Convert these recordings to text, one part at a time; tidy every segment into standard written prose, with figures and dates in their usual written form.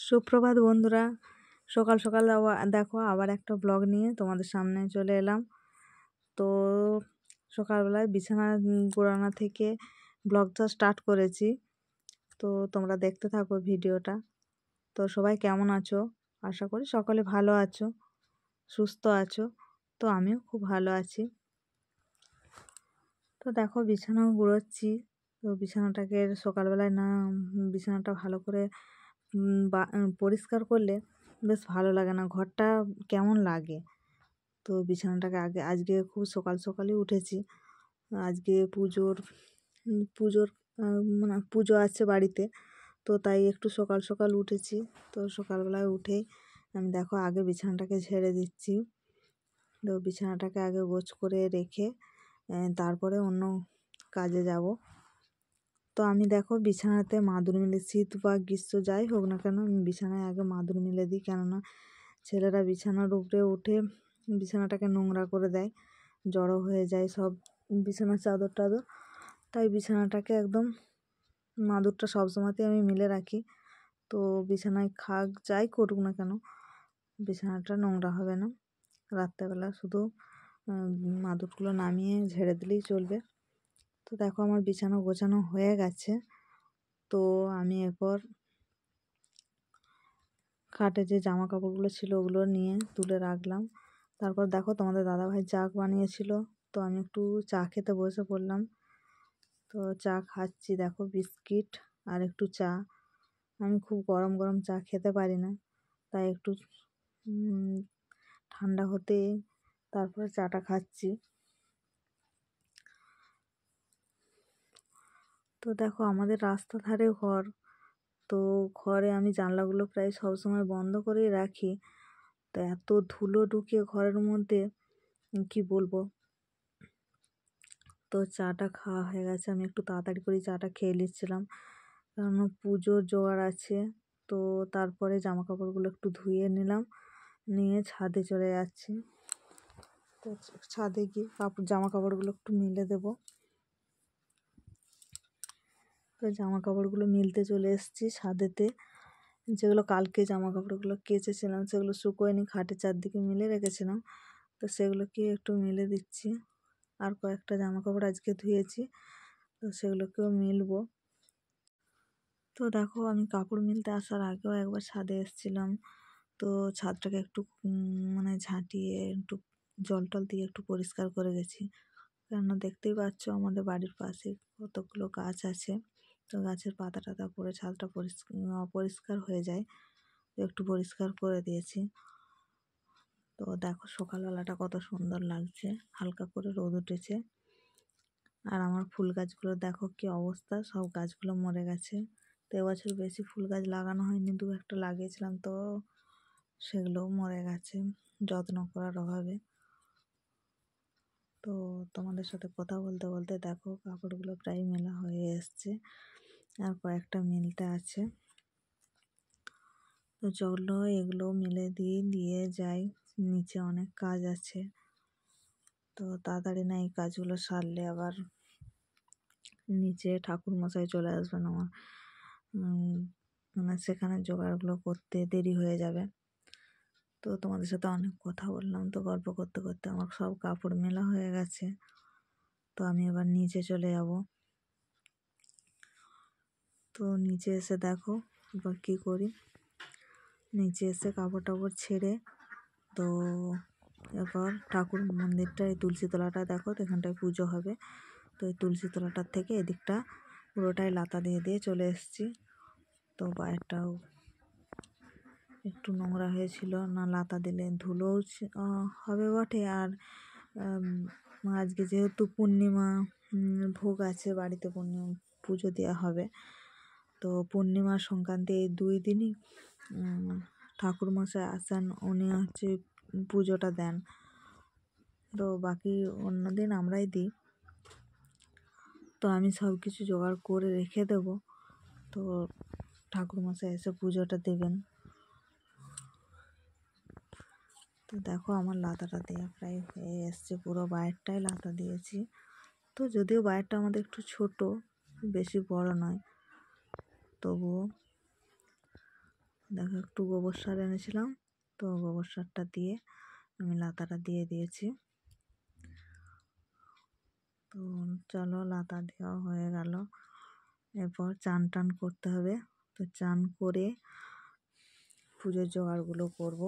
সুপ্রভাত বন্ধুরা, সকাল সকাল দেখো আবার একটা ব্লগ নিয়ে তোমাদের সামনে চলে এলাম। তো সকালবেলায় বিছানা গোড়ানো থেকে ব্লগটা স্টার্ট করেছি। তো তোমরা দেখতে থাকো ভিডিওটা। তো সবাই কেমন আছো? আশা করি সকলে ভালো আছো, সুস্থ আছো। তো আমিও খুব ভালো আছি। তো দেখো বিছানা গুড়োচ্ছি। তো বিছানাটাকে সকালবেলায় না বিছানাটা ভালো করে পরিষ্কার করলে বেশ ভালো লাগে না, ঘরটা কেমন লাগে। তো বিছানাটাকে আজকে খুব সকাল সকালই উঠেছি। আজকে পুজোর মানে পুজো আছে বাড়িতে, তো তাই একটু সকাল সকাল উঠেছি। তো সকালবেলায় উঠেই আমি দেখো আগে বিছানাটাকে ঝেড়ে দিচ্ছি। তো বিছানাটাকে আগে গোছ করে রেখে তারপরে অন্য কাজে যাব। তো আমি দেখো বিছানাতে মাদুর মিলে, শীত বা গ্রীষ্ম যাই হোক না কেন, আমি বিছানায় আগে মাদুর মিলে দিই। কেননা ছেলেরা বিছানার উপরে উঠে বিছানাটাকে নোংরা করে দেয়, জড়ো হয়ে যায় সব বিছানার চাদর টাদর। তাই বিছানাটাকে একদম মাদুরটা সবসময়তেই আমি মিলে রাখি। তো বিছানায় খাক যাই করুক না কেন, বিছানাটা নোংরা হবে না। রাত্রেবেলা শুধু মাদুরগুলো নামিয়ে ঝেড়ে দিলেই চলবে। তো দেখো আমার বিছানা গোছানো হয়ে গেছে। তো আমি এরপর খাটে যে জামা কাপড়গুলো ছিল ওগুলো নিয়ে তুলে রাখলাম। তারপর দেখো তোমাদের দাদাভাই চা বানিয়েছিল, তো আমি একটু চা খেতে বসে পড়লাম। তো চা খাচ্ছি, দেখো বিস্কিট আর একটু চা। আমি খুব গরম গরম চা খেতে পারি না, তাই একটু ঠান্ডা হতে তারপরে চাটা খাচ্ছি। তো দেখো আমাদের রাস্তা ধারে ঘর। তো ঘরে আমি জানলাগুলো প্রায় সবসময় বন্ধ করেই রাখি। তো এত ধুলো ঢুকে ঘরের মধ্যে কি বলবো। তো চাটা খাওয়া হয়ে গেছে, আমি একটু তাড়াতাড়ি করে চাটা খেয়ে নিচ্ছিলাম, কারণ পুজোর জোগাড় আছে। তো তারপরে জামা কাপড়গুলো একটু ধুয়ে নিলাম, নিয়ে ছাদে চলে যাচ্ছি। তো ছাদে গিয়ে জামা কাপড়গুলো একটু মিলে দেবো। তো জামা কাপড়গুলো মিলতে চলে এসেছি ছাদেতে। যেগুলো কালকে জামা কাপড়গুলো কেচেছিলাম সেগুলো শুকোয়নি, খাটের চারদিকে মিলে রেখেছিলাম, তো সেগুলোকে একটু মিলে দিচ্ছি। আর কয়েকটা জামা কাপড় আজকে ধুয়েছি, তো সেগুলোকেও মিলবো। তো দেখো আমি কাপড় মিলতে আসার আগেও একবার ছাদে এসেছিলাম। তো ছাদটাকে একটু মানে ঝাঁটিয়ে একটু জল টল দিয়ে একটু পরিষ্কার করে গেছি। কেননা দেখতেই পাচ্ছ আমাদের বাড়ির পাশে কতগুলো গাছ আছে। তো গাছের পাতা টাতা পড়ে ছাদটা অপরিষ্কার হয়ে যায়, তো একটু পরিষ্কার করে দিয়েছি। তো দেখো সকালবেলাটা কত সুন্দর লাগছে, হালকা করে রোদ উঠেছে। আর আমার ফুল গাছগুলো দেখো কি অবস্থা, সব গাছগুলো মরে গেছে। তো এবছর বেশি ফুল গাছ লাগানো হয়নি, দু একটা লাগিয়েছিলাম, তো সেগুলোও মরে গেছে যত্ন করার অভাবে। তো তোমাদের সাথে কথা বলতে বলতে দেখো কাপড়গুলো প্রায় মেলা হয়ে এসছে, আর কয়েকটা মিলতে আছে। তো চলো এগুলো মিলে দিয়ে যাই, নিচে অনেক কাজ আছে। তো তাড়াতাড়ি না এই কাজগুলো সারলে আবার নিচে ঠাকুর মশাই চলে আসবেন আমার, মানে সেখানে জোগাড়গুলো করতে দেরি হয়ে যাবে। তো তোমাদের সাথে অনেক কথা বললাম, তো গল্প করতে করতে আমার সব কাপড় মেলা হয়ে গেছে। তো আমি এবার নিচে চলে যাব। তো নিচে এসে দেখো এবার কী করি। নিচে এসে কাপড় টাপড় ছেড়ে, তো এরপর ঠাকুর মন্দিরটা, এই তুলসী তলাটা দেখো, তো এখানটায় পুজো হবে। তো এই তুলসী তলাটার থেকে এদিকটা পুরোটাই লাতা দিয়ে দিয়ে চলে এসেছি। তো বাইরটাও একটু নোংরা হয়েছিল, না লাতা দিলে ধুলোও হবে বটে। আর আজকে যেহেতু পূর্ণিমা, ভোগ আছে বাড়িতে, পূর্ণিমা পুজো দেওয়া হবে। তো পূর্ণিমা সংক্রান্তি এই 2 দিনই ঠাকুরমশাই আসেন, উনি হচ্ছে পুজোটা দেন। তো বাকি অন্য দিন আমরাই দিই। তো আমি সব কিছু জোগাড় করে রেখে দেব, তো ঠাকুরমশাই এসে পুজোটা দেবেন। তো দেখো আমার লাতাটা দেওয়া প্রায় হয়ে এসছে, পুরো বাইরটাই লাতা দিয়েছি। তো যদিও বাইরটা আমাদের একটু ছোট, বেশি বড় নয়, তবুও দেখো একটু গোবর সার এনেছিলাম, তো গোবর সারটা দিয়ে আমি লাতাটা দিয়ে দিয়েছি। তো চলো লাতা দেওয়া হয়ে গেল, এরপর চান টান করতে হবে। তো চান করে পুজোর জোগাড়গুলো করব।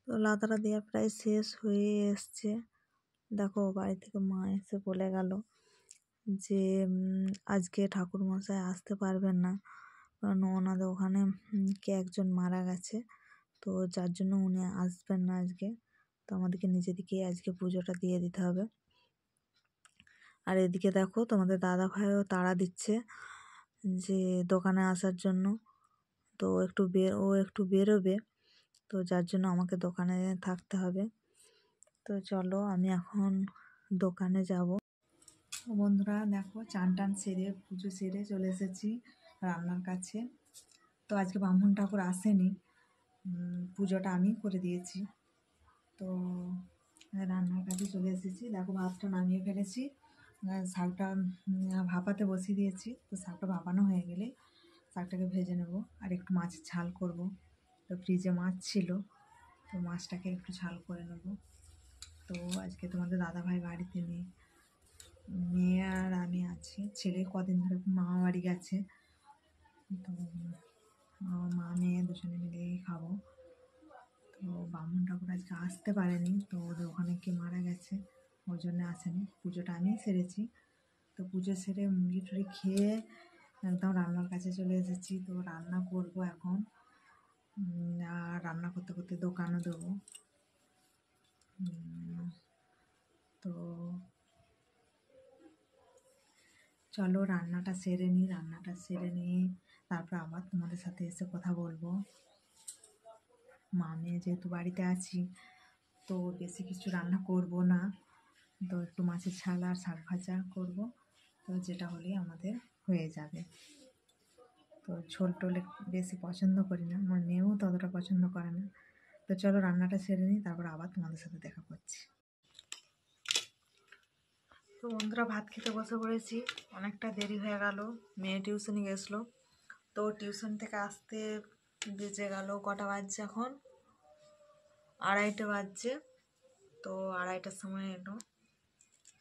তো লাতাটা দেওয়া প্রায় শেষ হয়ে এসছে। দেখো বাড়ি থেকে মা এসে বলে গেল যে আজকে ঠাকুরমশাই আসতে পারবেন না, কারণ ওনাদের ওখানে কে একজন মারা গেছে, তো যার জন্য উনি আসবেন না আজকে। তো আমাদেরকে নিজেদিকেই আজকে পুজোটা দিয়ে দিতে হবে। আর এদিকে দেখো তোমাদের দাদা ভাইও তাড়া দিচ্ছে যে দোকানে আসার জন্য। তো ও একটু বেরোবে, তো যার জন্য আমাকে দোকানে থাকতে হবে। তো চলো আমি এখন দোকানে যাব। বন্ধুরা দেখো চান টান সেরে পুজো সেরে চলে এসেছি রান্নার কাছে। তো আজকে ব্রাহ্মণ ঠাকুর আসেনি, পুজোটা আমি করে দিয়েছি। তো রান্নার কাছে চলে এসেছি। দেখো ভাতটা নামিয়ে ফেলেছি, শাকটা ভাপাতে বসিয়ে দিয়েছি। তো শাকটা ভাপানো হয়ে গেলে শাকটাকে ভেজে নেব, আর একটু মাছের ঝাল করব। তো ফ্রিজে মাছ ছিল, তো মাছটাকে একটু ঝাল করে নেব। তো আজকে তোমাদের দাদাভাই বাড়িতে নেই, মেয়ে আর আমি আছি। ছেলে কদিন ধরে মামা বাড়ি গেছে, তো মা মেয়ে দুজনে মিলেই খাবো। তো ব্রাহ্মণ ঠাকুর আজকে আসতে পারেনি, তো ওদের ওখানে কে মারা গেছে, ওই জন্য আসেনি। পুজোটা আমি সেরেছি। তো পুজো সেরে মুড়ি টুড়ি খেয়ে একদম রান্নার কাছে চলে এসেছি। তো রান্না করব এখন, আর রান্না করতে করতে দোকানও দেবো। তো চলো রান্নাটা সেরে নিয়ে তারপর আবার তোমাদের সাথে এসে কথা বলবো। মা মেয়ে যেহেতু বাড়িতে আছি, তো বেশি কিছু রান্না করব না। তো একটু মাছের ঝাল আর শাক ভাজা করব, তো যেটা হলেই আমাদের হয়ে যাবে। তো ঝোল টোল বেশি পছন্দ করি না, আমার মেয়েও ততটা পছন্দ করে না। তো চলো রান্নাটা সেরে নিই, তারপর আবার তোমাদের সাথে দেখা করছি। তো বন্ধুরা ভাত খেতে বসে পড়েছি, অনেকটা দেরি হয়ে গেল। মেয়ে টিউশনি গেছিলো, তো টিউশন থেকে আসতে বেজে গেল কটা বাজছে এখন, 2:30 বাজছে। তো 2:30টার সময় এলো।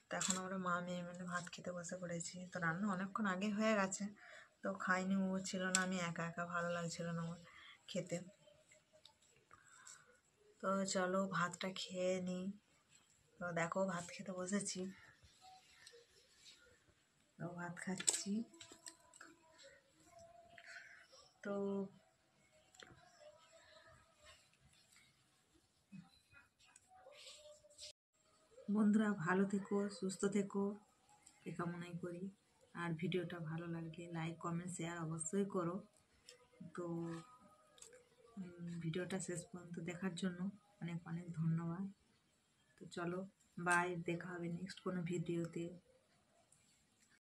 তো এখন আমরা মা মেয়ে মিলে ভাত খেতে বসে পড়েছি। তো রান্না অনেকক্ষণ আগে হয়ে গেছে, তো খাইনি, ও ছিল না, আমি একা একা ভালো লাগছিল না আমার খেতে। তো চলো ভাতটা খেয়ে নিই। তো দেখো ভাত খেতে বসেছি, তো ভাত খাচ্ছি। তো বন্ধুরা ভালো থেকো, সুস্থ থেকো, এ কামনাই করি। আর ভিডিওটা ভালো লাগলে লাইক কমেন্ট শেয়ার অবশ্যই করো। তো ভিডিওটা শেষ পর্যন্ত দেখার জন্য অনেক অনেক ধন্যবাদ। তো চলো বাই, দেখা হবে নেক্সট কোনো ভিডিওতে।